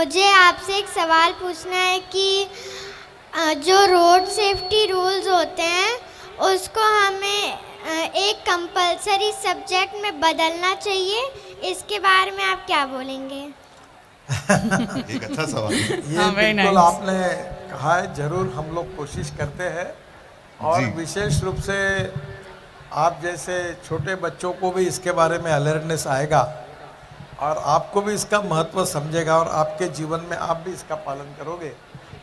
मुझे आपसे एक सवाल पूछना है कि जो रोड सेफ्टी रूल्स होते हैं उसको हमें एक कंपलसरी सब्जेक्ट में बदलना चाहिए, इसके बारे में आप क्या बोलेंगे? एक अच्छा सवाल है। ये हाँ, very बिल्कुल nice. आपने कहा है, जरूर हम लोग कोशिश करते हैं और जी। विशेष रूप से आप जैसे छोटे बच्चों को भी इसके बारे में अवेयरनेस आएगा और आपको भी इसका महत्व समझेगा और आपके जीवन में आप भी इसका पालन करोगे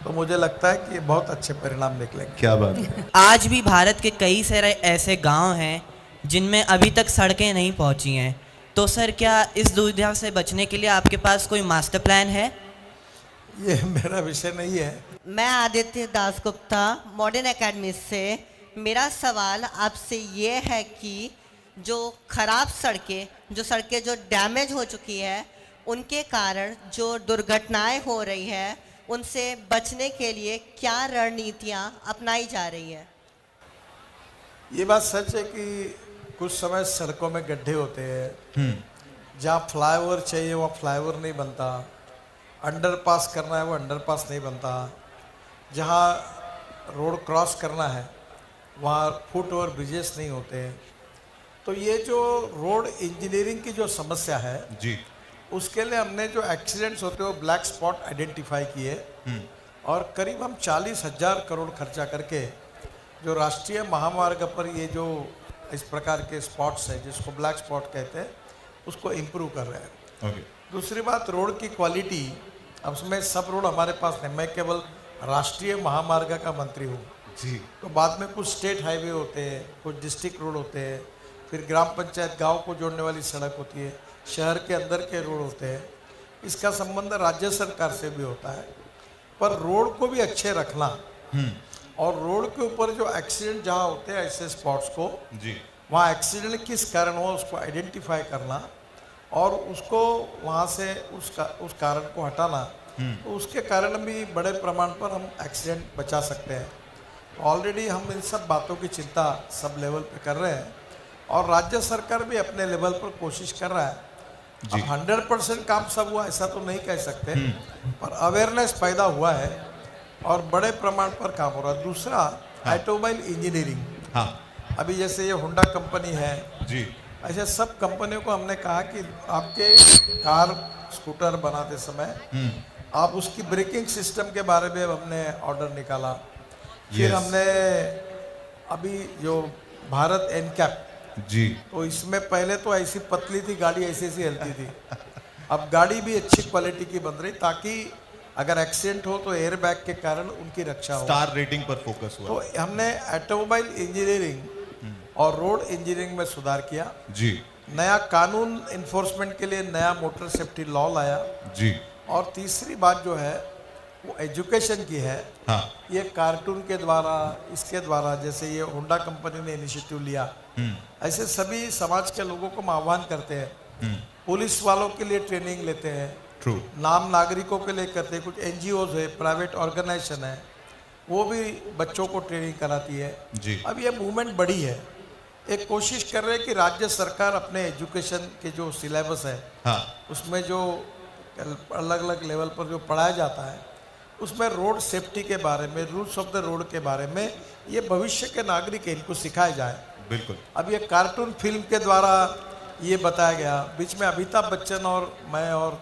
तो मुझे लगता है कि बहुत अच्छे परिणाम निकलेंगे। क्या बात है। आज भी भारत के कई सारे ऐसे गांव हैं जिनमें अभी तक सड़कें नहीं पहुंची हैं, तो सर क्या इस दुविधा से बचने के लिए आपके पास कोई मास्टर प्लान है? ये मेरा विषय नहीं है। मैं आदित्य दास गुप्ता मॉडर्न एकेडमी से। मेरा सवाल आपसे ये है कि जो खराब सड़कें जो डैमेज हो चुकी है उनके कारण जो दुर्घटनाएं हो रही है उनसे बचने के लिए क्या रणनीतियां अपनाई जा रही है? ये बात सच है कि कुछ समय सड़कों में गड्ढे होते हैं, जहाँ फ्लाईओवर चाहिए वहाँ फ्लाईओवर नहीं बनता, अंडरपास करना है वो अंडरपास नहीं बनता, जहाँ रोड क्रॉस करना है वहाँ फुट ओवर ब्रिजेस नहीं होते। तो ये जो रोड इंजीनियरिंग की जो समस्या है जी। उसके लिए हमने जो एक्सीडेंट्स होते हैं वो ब्लैक स्पॉट आइडेंटिफाई किए और करीब हम 40,000 करोड़ खर्चा करके जो राष्ट्रीय महामार्ग पर ये जो इस प्रकार के स्पॉट्स है जिसको ब्लैक स्पॉट कहते हैं उसको इम्प्रूव कर रहे हैं। ओके। दूसरी बात, रोड की क्वालिटी, अब उसमें सब रोड हमारे पास नहीं, मैं केवल राष्ट्रीय महामार्ग का मंत्री हूँ जी। तो बाद में कुछ स्टेट हाईवे होते हैं, कुछ डिस्ट्रिक्ट रोड होते हैं, फिर ग्राम पंचायत गांव को जोड़ने वाली सड़क होती है, शहर के अंदर के रोड होते हैं। इसका संबंध राज्य सरकार से भी होता है, पर रोड को भी अच्छे रखना और रोड के ऊपर जो एक्सीडेंट जहाँ होते हैं ऐसे स्पॉट्स को जी। वहाँ एक्सीडेंट किस कारण हुआ उसको आइडेंटिफाई करना और उसको वहाँ से उस कारण को हटाना, तो उसके कारण भी बड़े प्रमाण पर हम एक्सीडेंट बचा सकते हैं। ऑलरेडी हम इन सब बातों की चिंता सब लेवल पे कर रहे हैं और राज्य सरकार भी अपने लेवल पर कोशिश कर रहा है। अब 100% काम सब हुआ ऐसा तो नहीं कह सकते, पर अवेयरनेस पैदा हुआ है और बड़े प्रमाण पर काम हो रहा है। दूसरा, ऑटोमोबाइल इंजीनियरिंग, हाँ अभी जैसे ये होंडा कंपनी है, जी। ऐसे सब कंपनियों को हमने कहा कि आपके कार स्कूटर बनाते समय आप उसकी ब्रेकिंग सिस्टम के बारे में हमने ऑर्डर निकाला। फिर Yes. हमने अभी जो भारत एनकैप, जी। तो इसमें पहले तो ऐसी पतली थी गाड़ी, ऐसी ऐसी हिलती थी, अब गाड़ी भी अच्छी क्वालिटी की बन रही ताकि अगर एक्सीडेंट हो तो एयर बैग के कारण उनकी रक्षा हो। स्टार रेटिंग पर फोकस हुआ। तो हमने ऑटोमोबाइल इंजीनियरिंग और रोड इंजीनियरिंग में सुधार किया, जी। नया कानून इन्फोर्समेंट के लिए नया मोटर सेफ्टी लॉ लाया जी। और तीसरी बात जो है वो एजुकेशन की है। हाँ। ये कार्टून के द्वारा, इसके द्वारा, जैसे ये होंडा कंपनी ने इनिशिएटिव लिया, ऐसे सभी समाज के लोगों को हम आह्वान करते हैं। पुलिस वालों के लिए ट्रेनिंग लेते हैं, ट्रू। नाम नागरिकों के लिए करते हैं, कुछ एनजीओज है, प्राइवेट ऑर्गेनाइजेशन है, वो भी बच्चों को ट्रेनिंग कराती है। जी। अब ये मूवमेंट बड़ी है, एक कोशिश कर रहे हैं कि राज्य सरकार अपने एजुकेशन के जो सिलेबस है हाँ। उसमें जो अलग अलग लेवल पर जो पढ़ाया जाता है उसमें रोड सेफ्टी के बारे में, रूल्स ऑफ द रोड के बारे में ये भविष्य के नागरिक है इनको सिखाया जाए। बिल्कुल। अब ये कार्टून फिल्म के द्वारा ये बताया गया, बीच में अमिताभ बच्चन और मैं और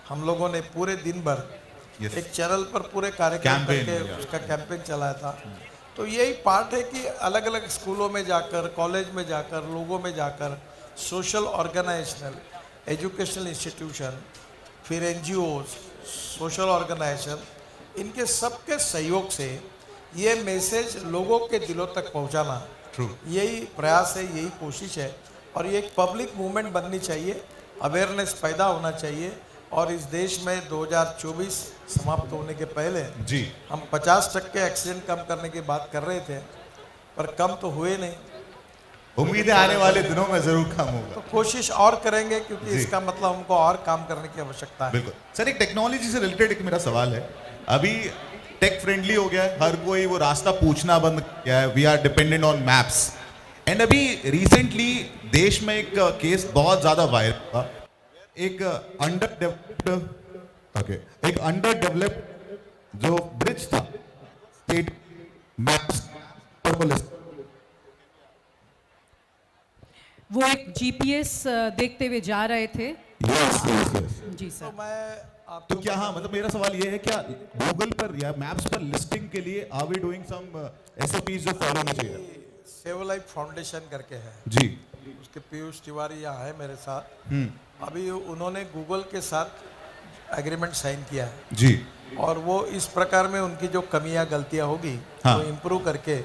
हम लोगों ने पूरे दिन भर Yes. एक चैनल पर पूरे कार्यक्रम Campaign, करके yeah. उसका कैंपेन चलाया था। तो यही पार्ट है कि अलग अलग स्कूलों में जाकर, कॉलेज में जाकर, लोगों में जाकर, सोशल ऑर्गेनाइजेशनल, एजुकेशनल इंस्टीट्यूशन, फिर एनजीओज, सोशल ऑर्गेनाइजेशन, इनके सबके सहयोग से ये मैसेज लोगों के दिलों तक पहुंचाना, ट्रू। यही प्रयास है, यही कोशिश है और ये एक पब्लिक मूवमेंट बननी चाहिए, अवेयरनेस पैदा होना चाहिए। और इस देश में 2024 समाप्त होने के पहले जी। हम 50% एक्सीडेंट कम करने की बात कर रहे थे, पर कम तो हुए नहीं। उम्मीद है आने वाले दिनों में जरूर कम होगा। तो कोशिश और करेंगे क्योंकि जी। इसका मतलब हमको और काम करने की आवश्यकता है। बिल्कुल सर, एक टेक्नोलॉजी से रिलेटेड एक मेरा सवाल है। अभी टेक फ्रेंडली हो गया है, हर कोई वो रास्ता पूछना बंद किया है, we are dependent on maps. And अभी रिसेंटली देश में एक केस बहुत ज्यादा वायरल हुआ, एक अंडर डेवलप्ड ओके एक अंडर डेवलप्ड जो ब्रिज था स्टेट मैप्स वो एक जीपीएस देखते हुए जा रहे थे। यस जी तो सर। मैं तो आपको क्या हाँ मतलब मेरा सवाल ये है क्या गूगल पर या मैप्स पर लिस्टिंग के लिए are we doing some SOPs जो फॉलो होना चाहिए? सेव लाइफ फाउंडेशन करके है, जी उसके पीयूष तिवारी यहाँ है मेरे साथ। अभी उन्होंने गूगल के साथ एग्रीमेंट साइन किया है जी और वो इस प्रकार में उनकी जो कमियां गलतियां होगी हाँ। वो इम्प्रूव करके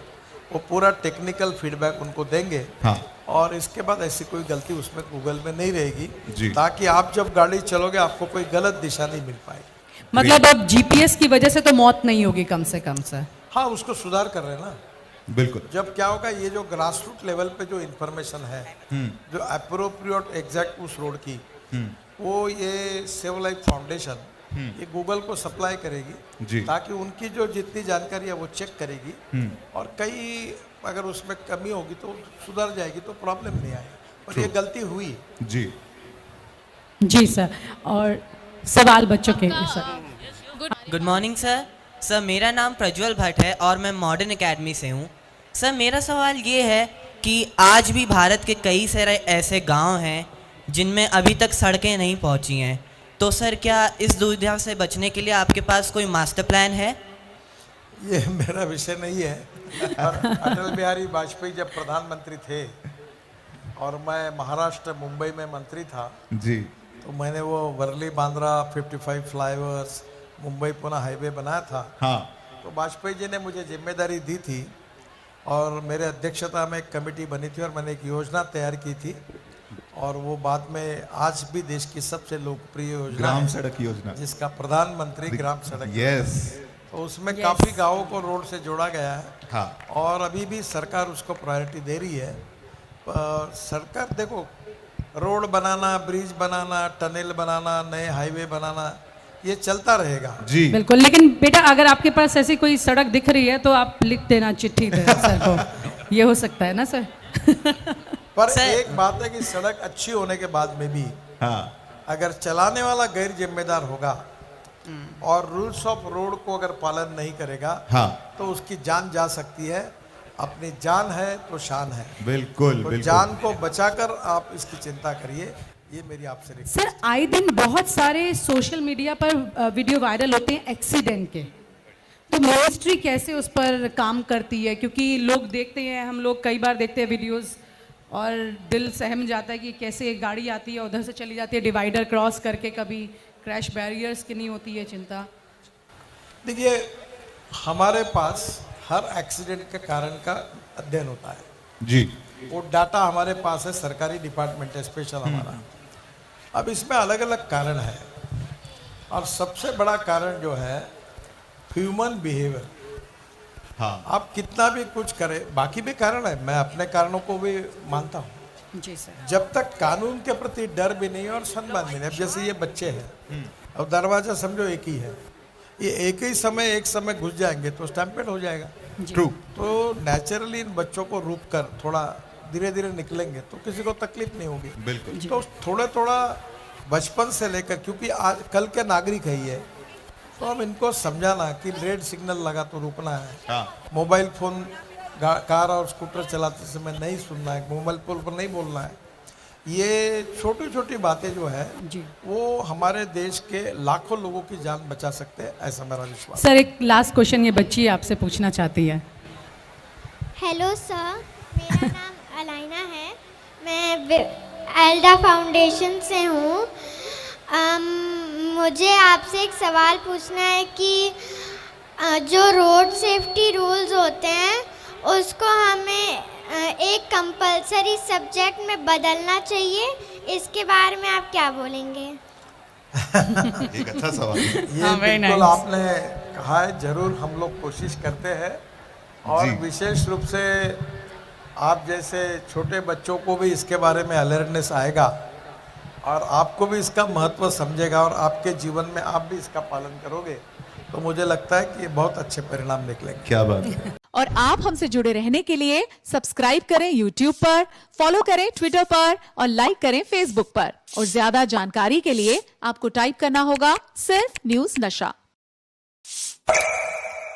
वो पूरा टेक्निकल फीडबैक उनको देंगे हाँ और इसके बाद ऐसी कोई गलती उसमें गूगल में नहीं जी। रहेगी, ताकि आप जब गाड़ी चलोगे आपको कोई गलत दिशा नहीं मिल पाएगी। मतलब अब जीपीएस की वजह से तो मौत नहीं होगी कम से कम सर। हाँ, उसको सुधार कर रहे हैं ना। बिल्कुल जब क्या होगा, ये जो ग्रास रूट लेवल पे जो इन्फॉर्मेशन है जो अप्रोप्रिएट एग्जैक्ट उस रोड की, वो ये सेव लाइफ फाउंडेशन ये गूगल को सप्लाई जी। करेगी, ताकि उनकी जो जितनी जानकारी है वो चेक करेगी और कई अगर उसमें कमी होगी तो सुधर जाएगी, तो प्रॉब्लम नहीं आएगी। और ये गलती हुई जी जी सर। और सवाल बच्चों के लिए sir. Good morning sir. Sir मेरा नाम प्रज्वल भट्ट है और मैं मॉडर्न एकेडमी से हूँ। सर मेरा सवाल ये है कि आज भी भारत के कई सारे ऐसे गांव हैं जिनमें अभी तक सड़कें नहीं पहुँची हैं, तो सर क्या इस दुविधा से बचने के लिए आपके पास कोई मास्टर प्लान है? ये मेरा विषय नहीं है। और अटल बिहारी वाजपेयी जब प्रधानमंत्री थे और मैं महाराष्ट्र मुंबई में मंत्री था, जी तो मैंने वो वर्ली बांद्रा 55 फ्लाईओवर्स मुंबई पुणे हाईवे बनाया था। हाँ तो वाजपेयी जी ने मुझे जिम्मेदारी दी थी और मेरे अध्यक्षता में एक कमेटी बनी थी और मैंने एक योजना तैयार की थी और वो बाद में आज भी देश की सबसे लोकप्रिय योजना ग्राम है, सड़क योजना जिसका प्रधानमंत्री ग्राम सड़क। यस तो उसमें काफ़ी गांवों को रोड से जोड़ा गया है हाँ और अभी भी सरकार उसको प्रायोरिटी दे रही है। सरकार देखो, रोड बनाना, ब्रिज बनाना, टनल बनाना, नए हाईवे बनाना, ये चलता रहेगा। जी बिल्कुल। लेकिन बेटा अगर आपके पास ऐसी कोई सड़क दिख रही है तो आप लिख देना चिट्ठी दे सर को, ये हो सकता है ना सर? पर सर- एक बात है कि सड़क अच्छी होने के बाद में भी हाँ अगर चलाने वाला गैर जिम्मेदार होगा और रूल्स ऑफ रोड को अगर पालन नहीं करेगा हाँ तो उसकी जान जा सकती है। अपनी जान है तो शान है, बिल्कुल तो बिल्कुल जान को बचाकर आप इसकी चिंता करिए, ये मेरी आपसे रिक्वेस्ट। सर आए दिन बहुत सारे सोशल मीडिया पर वीडियो वायरल होते हैं एक्सीडेंट के, तो मिनिस्ट्री कैसे उस पर काम करती है? क्योंकि लोग देखते हैं, हम लोग कई बार देखते हैं वीडियोस और दिल सहम जाता है कि कैसे एक गाड़ी आती है उधर से चली जाती है डिवाइडर क्रॉस करके, कभी क्रैश बैरियर्स की नहीं होती है चिंता? देखिए, हमारे पास हर एक्सीडेंट के कारण का अध्ययन होता है, जी वो डाटा हमारे पास है, सरकारी डिपार्टमेंट है स्पेशल हमारा। अब इसमें अलग अलग कारण है और सबसे बड़ा कारण जो है ह्यूमन बिहेवियर। हाँ आप कितना भी कुछ करें, बाकी भी कारण है, मैं अपने कारणों को भी मानता हूँ। जी सर। जब तक कानून के प्रति डर भी नहीं है और सम्मान भी नहीं। अब जैसे ये बच्चे हैं, अब दरवाजा समझो एक ही है, ये एक ही समय एक समय घुस जाएंगे तो स्टैम्पेड हो जाएगा। ट्रू तो नेचुरली इन बच्चों को रुक कर थोड़ा धीरे धीरे निकलेंगे तो किसी को तकलीफ नहीं होगी। बिल्कुल तो थोड़ा थोड़ा बचपन से लेकर, क्योंकि आज कल के नागरिक है ये, तो हम इनको समझाना कि रेड सिग्नल लगा तो रुकना है, हाँ मोबाइल फोन कार और स्कूटर चलाते समय नहीं सुनना है, मोबाइल फोन पर नहीं बोलना है। ये छोटी छोटी बातें जो है जी। वो हमारे देश के लाखों लोगों की जान बचा सकते हैं, ऐसा मेरा विश्वास। सर एक लास्ट क्वेश्चन ये बच्ची आपसे पूछना चाहती है। हेलो सर, मेरा नाम अलाइना है, मैं एल्डा फाउंडेशन से हूँ। मुझे आपसे एक सवाल पूछना है कि जो रोड सेफ्टी रूल्स होते हैं उसको हमें एक कंपलसरी सब्जेक्ट में बदलना चाहिए, इसके बारे में आप क्या बोलेंगे? एक अच्छा सवाल है। ये हाँ, very बिल्कुल nice. आपने कहा है, जरूर हम लोग कोशिश करते हैं और जी। विशेष रूप से आप जैसे छोटे बच्चों को भी इसके बारे में अवेयरनेस आएगा और आपको भी इसका महत्व समझेगा और आपके जीवन में आप भी इसका पालन करोगे तो मुझे लगता है कि बहुत अच्छे परिणाम निकलेंगे। क्या बात है। और आप हमसे जुड़े रहने के लिए सब्सक्राइब करें YouTube पर, फॉलो करें Twitter पर और लाइक करें Facebook पर। और ज्यादा जानकारी के लिए आपको टाइप करना होगा सिर्फ न्यूज़ नशा।